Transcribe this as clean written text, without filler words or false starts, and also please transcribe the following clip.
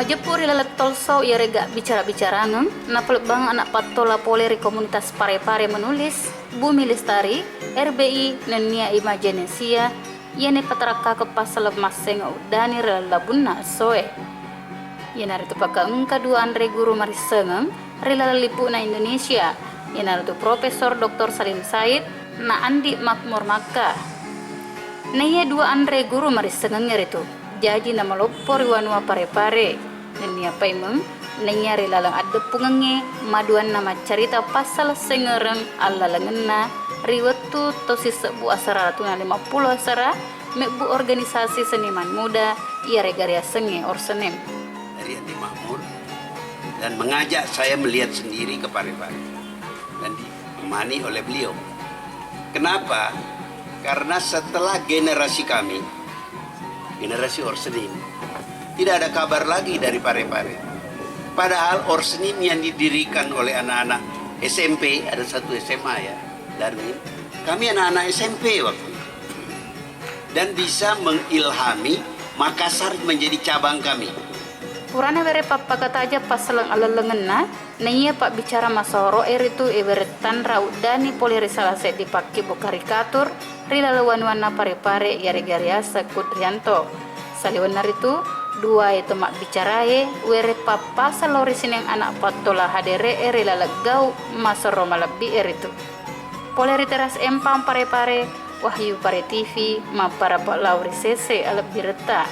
Jepuri lalat tolso ia rega bicara-bicara na bang anak patola poleri komunitas pare-pare menulis Bumi Lestari RBI nenia imaginesia yene patraka ke pasal maseng udani relabunna soe yana itu paka kedua Andre guru marisengeng rela lipu na Indonesia yana itu Profesor Dr. Salim Said na Andi Makmur Maka na iya dua Andre guru marisengeng itu jadi nama lopor wanua pare-pare dan niya paimeng nangyari lalang ada pungenge maduan nama cerita pasal sengereng ala langena riwetu tosi sebu asara ratuna 50 asara mebu organisasi seniman muda ia regaria senge or senem dari Andi Makmur dan mengajak saya melihat sendiri ke pare-pare dan ditemani oleh beliau. Kenapa? Karena setelah generasi kami, generasi Orsenim, tidak ada kabar lagi dari pare-pare. Padahal Orsenim yang didirikan oleh anak-anak SMP, ada satu SMA ya, Darmin. Kami anak-anak SMP waktu itu. Dan bisa mengilhami Makassar menjadi cabang kami. Purana bere papa kata aja pas selang alalengenna na iya pak bicara masoro itu iberetan raudani polirisala set dipakai bu karikatur rila lawan-wana pare-pare yare-gareasa Kudrianto saliwanar itu dua itu mak bicarae were papa salorisin yang anak patola hadere rila legau masoro malabi itu poleriteras empang pare-pare Wahyu Pare TV ma para pak lauri sese alep bireta